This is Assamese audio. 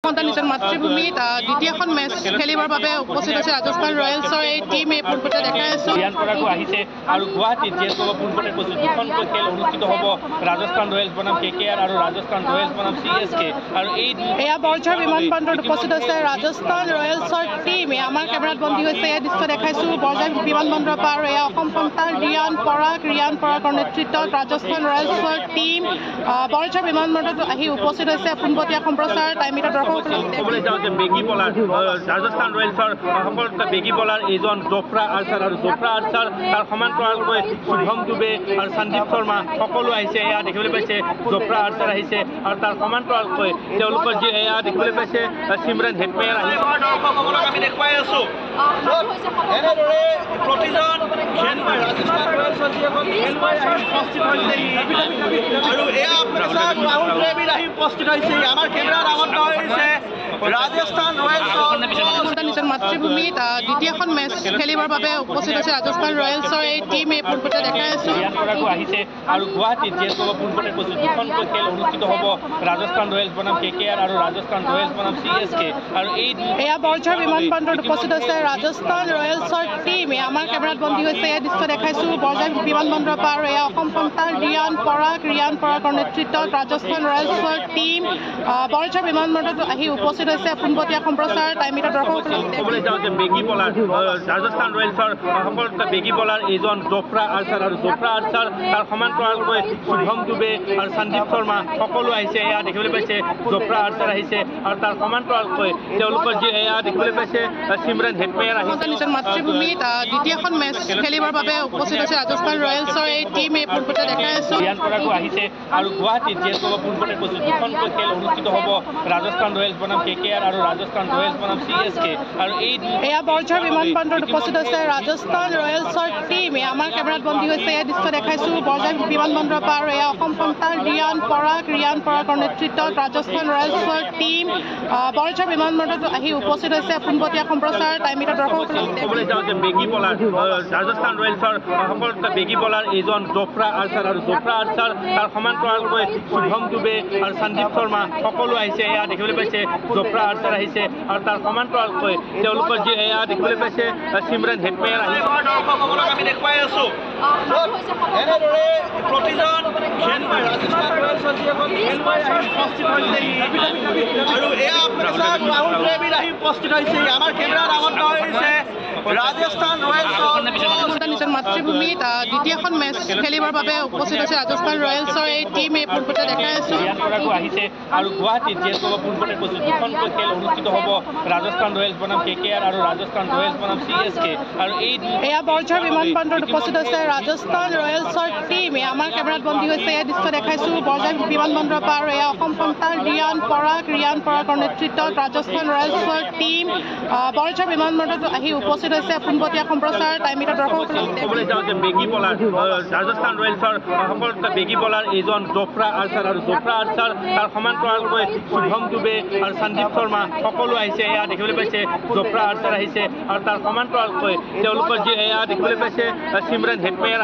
সন্তান নিজৰ মাতৃভূমিত দ্বিতীয়খন মেচ খেলিবৰ বাবে উপস্থিত হৈছে ৰাজস্থান ৰয়েলছৰ এই টিম এই পূৰ্বতে দেখাই আছো আহিছে আৰু গুৱাহাটীত যিহেতু পূৰ্বতে কৈছো দুখনকৈ খেল অনুষ্ঠিত হ'ব ৰাজস্থান ৰয়েলছ বনাম KKR আৰু ৰাজস্থান ৰয়েলছ বনাম CSK আৰু এই এয়া বৰঝাৰ বিমানবন্দৰত উপস্থিত হৈছে ৰাজস্থান ৰয়েলছৰ টিম আমাৰ কেমেৰাত বন্দী হৈছে এই দৃশ্য দেখাইছো বৰঝাৰ বিমানবন্দৰৰ পৰা আৰু এয়া অসম সন্তান ৰিয়ান পৰাগৰ নেতৃত্বত ৰাজস্থান ৰয়েলছৰ টিম বৰঝাৰ বিমানবন্দৰত আহি উপস্থিত হৈছে পোনপটীয়া সম্প্ৰচাৰ টাইমিটা ক'বলৈ যাওঁ যে বেগী বলাৰ ৰাজস্থান ৰয়েলছৰ সকলোতকৈ বেগী বলাৰ এইজন জফ্ৰা আৰ্চাৰ আৰু জফ্ৰা আৰ্চাৰ তাৰ সমান্তৰালকৈ শুভম দুবে আৰু সন্দীপ শৰ্মা সকলো আহিছে এয়া দেখিবলৈ পাইছে জফ্ৰা আৰ্চাৰ আহিছে আৰু তাৰ সমান্তৰালকৈ তেওঁলোকৰ যি এয়া দেখিবলৈ পাইছে সিমৰন হেটমেয়াৰ আহিছে দৰ্শকসকলক আমি দেখুৱাই আছো এনেদৰে প্ৰতিজন খেলুৱৈ ৰাজস্থান ৰয়েলছৰ যিসকল খেলুৱৈ আহি উপস্থিত হৈছেহি আৰু এয়া আপোনালোকে চাওক ৰাহুল দ্ৰাবিড় আহি উপস্থিত হৈছেহি আমাৰ কেমেৰাত আৱদ্ধ হৈছে ৰাজস্থান ৰয়েলছৰ নিজৰ মাতৃভূমিত দ্বিতীয়খন মেচ খেলিবৰ বাবে উপস্থিত হৈছে ৰাজস্থান ৰয়েলছৰ এই টিম এই পূৰ্বতে দেখাই আছো আহিছে আৰু গুৱাহাটীত যিহেতু পূৰ্বতে কৈছো দুখনকৈ খেল অনুষ্ঠিত হ'ব ৰাজস্থান ৰয়েলছ বনাম KKR আৰু ৰাজস্থান ৰয়েলছ বনাম CSK আৰু এই এয়া বৰঝাৰ বিমানবন্দৰত উপস্থিত হৈছে ৰাজস্থান ৰয়েলছৰ টিম আমাৰ কেমেৰাত বন্দী হৈছে এই দৃশ্য দেখাইছো বৰঝাৰ বিমানবন্দৰৰ পৰা আৰু এয়া অসম সন্তান ৰিয়ান পৰাগৰ নেতৃত্বত ৰাজস্থান ৰয়েলছৰ টিম বৰঝাৰ বিমানবন্দৰত আহি উপস্থিত হৈছে পোনপটীয়া সম্প্ৰচাৰ টাইমিটা ক'বলৈ যাওঁ যে বেগী বলাৰ ৰাজস্থান ৰয়েলছৰ সকলোতকৈ বেগী বলাৰ এইজন জফ্ৰা আৰ্চাৰ আৰু জফ্ৰা আৰ্চাৰ তাৰ সমান্তৰালকৈ শুভম দুবে আৰু সন্দীপ শৰ্মা সকলো আহিছে এয়া দেখিবলৈ পাইছে জফ্ৰা আৰ্চাৰ আহিছে আৰু তাৰ সমান্তৰালকৈ তেওঁলোকৰ যি এয়া দেখিবলৈ পাইছে সিমৰন হেটমেয়াৰ আহিছে নিজৰ মাতৃভূমিত দ্বিতীয়খন মেচ খেলিবৰ বাবে উপস্থিত হৈছে ৰাজস্থান ৰয়েলছৰ এই টিম এই পূৰ্বতে দেখাই আছো আহিছে আৰু গুৱাহাটীত যিহেতু পূৰ্বতে কৈছো দুখনকৈ খেল অনুষ্ঠিত হ'ব ৰাজস্থান ৰয়েলছ বনাম KKR আৰু ৰাজস্থান ৰয়েলছ বনাম CSK আৰু এই এয়া বৰঝাৰ বিমানবন্দৰত উপস্থিত হৈছে ৰাজস্থান ৰয়েলছৰ টিম আমাৰ কেমেৰাত বন্দী হৈছে এই দৃশ্য দেখাইছো বৰঝাৰ বিমানবন্দৰৰ পৰা আৰু এয়া অসম সন্তান ৰিয়ান পৰাগৰ নেতৃত্বত ৰাজস্থান ৰয়েলছৰ টিম বৰঝাৰ বিমানবন্দৰত আহি উপস্থিত হৈছে পোনপটীয়া সম্প্ৰচাৰ টাইমিটা ক'বলৈ যাওঁ যে বেগী বলাৰ ৰাজস্থান ৰয়েলছৰ সকলোতকৈ বেগী বলাৰ এইজন জফ্ৰা আৰ্চাৰ আৰু জফ্ৰা আৰ্চাৰ তাৰ সমান্তৰালকৈ শুভম দুবে আৰু সন্দীপ শৰ্মা সকলো আহিছে এয়া দেখিবলৈ পাইছে জফ্ৰা আৰ্চাৰ আহিছে আৰু তাৰ সমান্তৰালকৈ তেওঁলোকৰ যি এয়া দেখিবলৈ পাইছে সিমৰন হেটমেয়াৰ আহিছে দৰ্শকসকলক আমি দেখুৱাই আছো এনেদৰে প্ৰতিজন খেলুৱৈ ৰাজস্থান ৰয়েলছৰ যিসকল খেলুৱৈ আহি উপস্থিত হৈছেহি আৰু এয়া আপোনালোকে চাওক ৰাহুল দ্ৰাবিড় আহি উপস্থিত হৈছেহি আমাৰ কেমেৰাত আৱদ্ধ হৈছে ৰাজস্থান ৰয়েলছৰ নিজৰ মাতৃভূমিত দ্বিতীয়খন মেচ খেলিবৰ বাবে উপস্থিত হৈছে ৰাজস্থান ৰয়েলছৰ এই টিম এই পূৰ্বতে দেখাই আছো আহিছে আৰু গুৱাহাটীত যিহেতু পূৰ্বতে কৈছো দুখনকৈ খেল অনুষ্ঠিত হ'ব ৰাজস্থান ৰয়েলছ বনাম KKR আৰু ৰাজস্থান ৰয়েলছ বনাম CSK আৰু এই এয়া বৰঝাৰ বিমানবন্দৰত উপস্থিত হৈছে ৰাজস্থান ৰয়েলছৰ টিম আমাৰ কেমেৰাত বন্দী হৈছে এই দৃশ্য দেখাইছো বৰঝাৰ বিমানবন্দৰৰ পৰা আৰু এয়া অসম সন্তান ৰিয়ান পৰাগৰ নেতৃত্বত ৰাজস্থান ৰয়েলছৰ টিম বৰঝাৰ বিমানবন্দৰত আহি উপস্থিত হৈছে পোনপটীয়া সম্প্ৰচাৰ টাইমিটা ক'বলৈ যাওঁ যে বেগী বলাৰ ৰাজস্থান ৰয়েলছৰ সকলোতকৈ বেগী বলাৰ এইজন জফ্ৰা আৰ্চাৰ আৰু জফ্ৰা আৰ্চাৰ তাৰ সমান্তৰালকৈ শুভম দুবে আৰু সন্দীপ শৰ্মা সকলো আহিছে এয়া দেখিবলৈ পাইছে জফ্ৰা আৰ্চাৰ আহিছে আৰু তাৰ সমান্তৰালকৈ তেওঁলোকৰ যি এয়া দেখিবলৈ পাইছে সিমৰন হেটমেয়াৰ